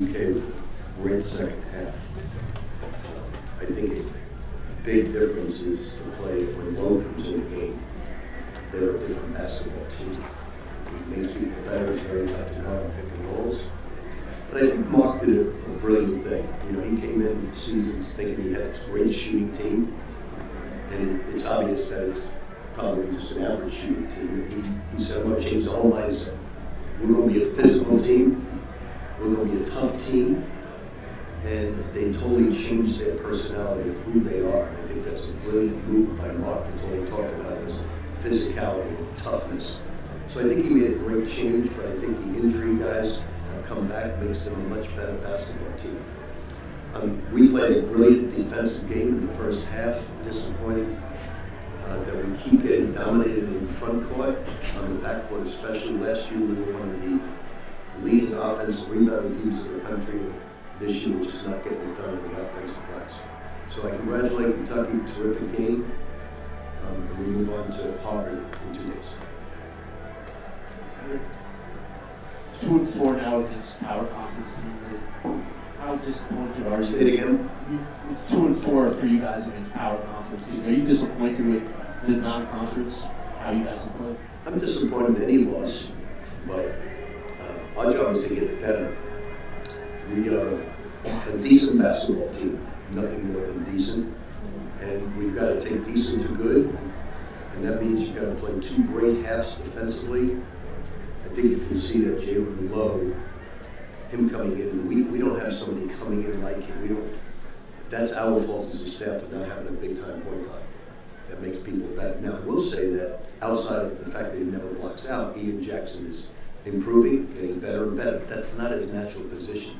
UK with a great second half. I think a big difference is the play when Lowe comes in the game. They're a different basketball team. He makes people better. It's very tough to guard and pick and rolls. But I think Mark did a brilliant thing. He came in the season thinking he had this great shooting team, and it's obvious that it's probably just an average shooting team. He said, I'm going to change the whole mindset. We're going to be a physical team. We're going to be a tough team. And they totally changed their personality of who they are. And I think that's a brilliant move by Mark. It's all he talked about was physicality and toughness. So I think he made a great change, but I think the injury guys have come back, makes them a much better basketball team. We played a brilliant defensive game in the first half, disappointing that we keep getting dominated in the front court, on the backcourt especially. Last year we were one of the leading offensive rebounding teams in the country. This year we're just not getting it done in the offensive glass. So I congratulate Kentucky, terrific game, and we move on to Harvard in 2 days. 2-4 now against power conference teams. How disappointed are you? Say it again. It's 2-4 for you guys against power conference teams. Are you disappointed with the non-conference, how you guys have played? I'm disappointed in any loss, but our job is to get better. We are a decent basketball team, nothing more than decent, and we've got to take decent to good, and that means you've got to play 2 great halves defensively. I think you can see that Jalen Lowe, him coming in, we don't have somebody coming in like him. That's our fault as a staff for not having a big time point guard that makes people better. Now I will say that outside of the fact that he never blocks out, Ian Jackson is improving, getting better and better. That's not his natural position,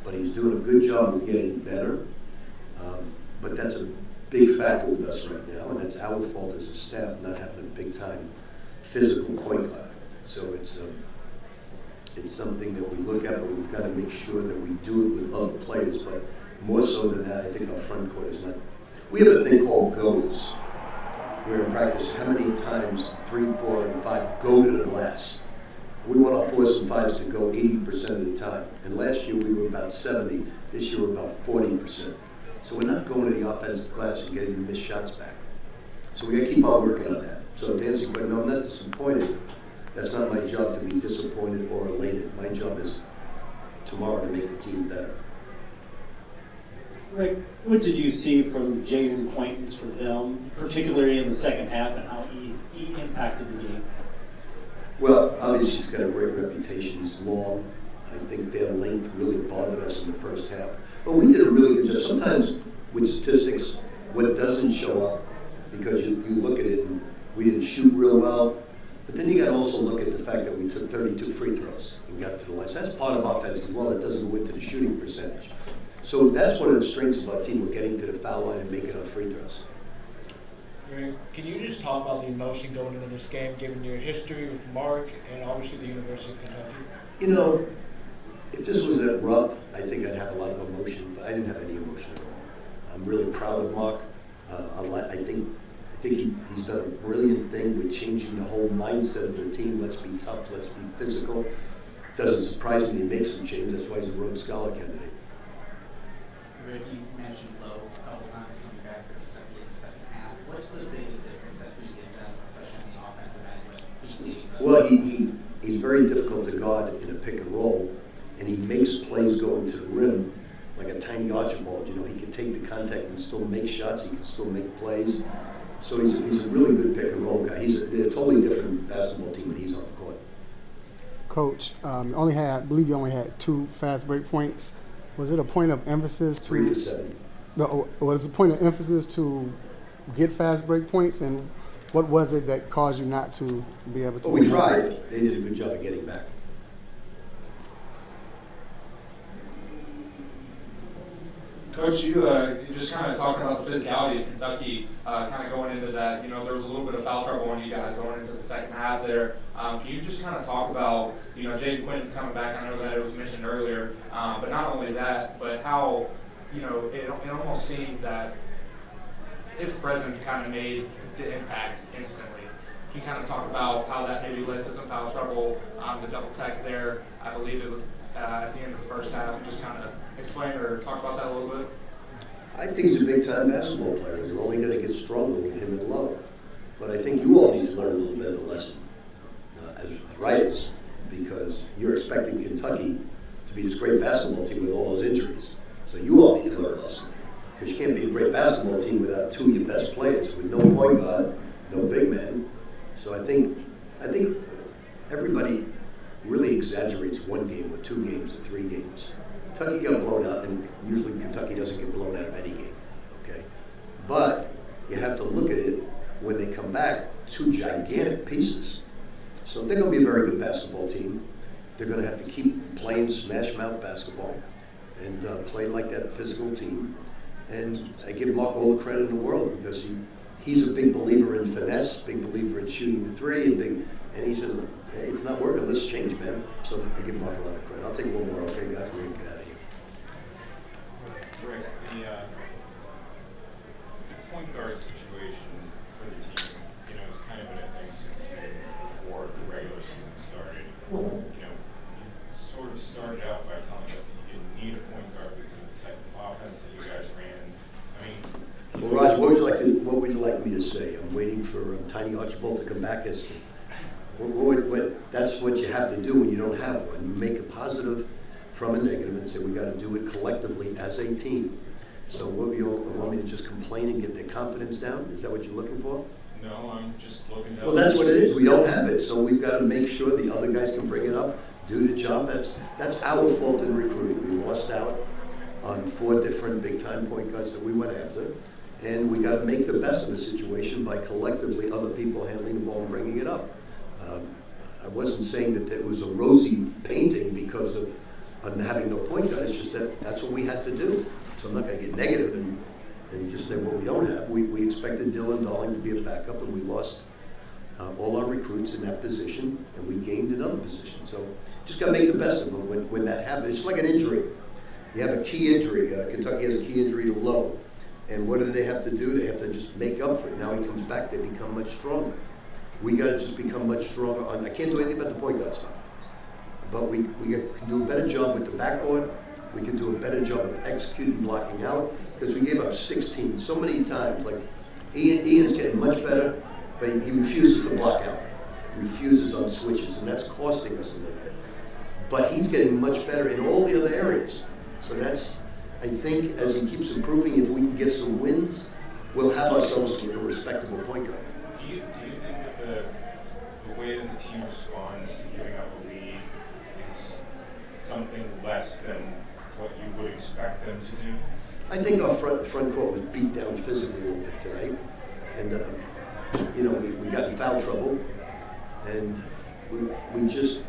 but he's doing a good job of getting better. But that's a big factor with us right now, and that's our fault as a staff not having a big time physical point guard. So it's something that we look at, but we've got to make sure that we do it with other players. But more so than that, I think our front court is not. We have a thing called goes, where in practice, how many times 3, 4, and 5 go to the glass. We want our 4s and 5s to go 80% of the time. And last year we were about 70. This year we're about 40%. So we're not going to the offensive glass and getting the missed shots back. So we got to keep on working on that. So to answer your question, no, I'm not disappointed. That's not my job to be disappointed or elated. My job is tomorrow to make the team better. Rick, what did you see from Jaden Quaintance for them, particularly in the second half, and how he impacted the game? Well, obviously he's got a great reputation. He's long. I think their length really bothered us in the first half. But we did a really good job. Sometimes with statistics, what doesn't show up, because you look at it and we didn't shoot real well, but then you got to also look at the fact that we took 32 free throws and got to the line. So that's part of offense as well. It doesn't go into the shooting percentage. So that's one of the strengths of our team. We're getting to the foul line and making our free throws. Can you just talk about the emotion going into this game, given your history with Mark and obviously the University of Kentucky? If this was at Rupp, I think I'd have a lot of emotion, but I didn't have any emotion at all. I'm really proud of Mark. I think he's done a brilliant thing with changing the whole mindset of the team. Let's be tough, let's be physical. Doesn't surprise me he makes some change. That's why he's a Rhodes Scholar candidate. Rick, you mentioned Lowe a couple times coming back for Kentucky in the second half. What's the biggest difference that he gives out, especially on the offensive end when he's leading? Well, he's very difficult to guard in a pick and roll, and he makes plays go into the rim like a tiny Archibald. He can take the contact and still make shots. He can still make plays. So he's a really good pick and roll guy. They're a totally different basketball team when he's on the court. Coach, I believe you only had 2 fast break points. Was it a point of emphasis to 3 for 7? No, was it a point of emphasis to get fast break points, and what was it that caused you not to be able to? Well, we tried. They did a good job of getting back. Coach, you just kind of talking about the physicality of Kentucky, kind of going into that, there was a little bit of foul trouble on you guys going into the second half there. Can you just kind of talk about, Jaden Quinton's coming back? I know that it was mentioned earlier, but not only that, but how, it almost seemed that his presence kind of made the impact instantly. Can you kind of talk about how that maybe led to some foul trouble, the double tech there? I believe it was at the end of the first half, and just kind of explain or talk about that a little bit? I think he's a big-time basketball player. You're only going to get stronger with him and Lowe. But I think you all need to learn a little bit of a lesson as writers, because you're expecting Kentucky to be this great basketball team with all those injuries. So you all need to learn a lesson, because you can't be a great basketball team without two of your best players, with no point guard, no big man. So I think everybody really exaggerates one game or two games or three games. Kentucky got blown out, and usually Kentucky doesn't get blown out of any game, okay? But you have to look at it when they come back, two gigantic pieces. So they're going to be a very good basketball team. They're going to have to keep playing smash-mouth basketball and play like that physical team. And I give Mark all the credit in the world, because he's a big believer in finesse, big believer in shooting the three, and he said, hey, it's not working, let's change, man. So I give Mark a lot of credit. I'll take one more, okay, guys, we're going to get out of here. Rick, the point guard situation for the team, has kind of been a thing since before the regular season started. You sort of started out by telling us that you didn't need a point guard because of the type of offense that you guys ran. I mean, well, Raj, what would you like me to say? I'm waiting for Tiny Archibald to come back as. That's what you have to do when you don't have one. You make a positive from a negative and say we got to do it collectively as a team. So what you want me to just complain and get their confidence down? Is that what you're looking for? no, I'm just looking at. Well, that's what it is. We don't have it, so we've got to make sure the other guys can bring it up, do the job. That's our fault in recruiting. We lost out on 4 different big-time point guards that we went after, and we got to make the best of the situation by collectively other people handling the ball and bringing it up. I wasn't saying that it was a rosy painting because of having no point guard. It's just that that's what we had to do. So I'm not going to get negative and just say what we don't have. We expected Dylan Darling to be a backup, and we lost all our recruits in that position, and we gained another position. So just got to make the best of it when that happens. It's like an injury. You have a key injury. Kentucky has a key injury to Lowe. And what do they have to do? They have to just make up for it. Now he comes back, they become much stronger. We got to just become much stronger on. I can't do anything about the point guard spot, but we can do a better job with the backboard. We can do a better job of executing, blocking out, because we gave up 16 so many times. Like Ian's getting much better, but he refuses to block out, refuses on switches, and that's costing us a little bit. But he's getting much better in all the other areas. So that's, I think, as he keeps improving, if we can get some wins, we'll have ourselves a respectable point guard. Do you think that the way that the team responds to giving up a lead is something less than what you would expect them to do? I think our front court was beat down physically a little bit tonight, and we got in foul trouble, and we just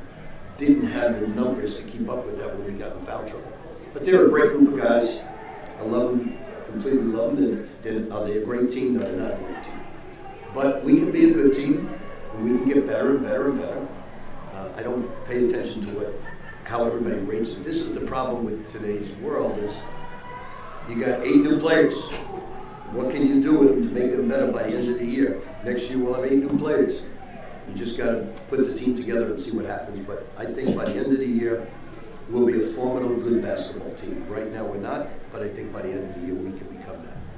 didn't have the numbers to keep up with that when we got in foul trouble. But they're a great group of guys. I love them, completely love them. And then are they a great team? No, they're not a great team. But we can be a good team, and we can get better and better and better. I don't pay attention to how everybody rates it. This is the problem with today's world is you got 8 new players. What can you do with them to make them better by the end of the year? Next year we'll have 8 new players. You just got to put the team together and see what happens. But I think by the end of the year, we'll be a formidable, good basketball team. Right now we're not, but I think by the end of the year we can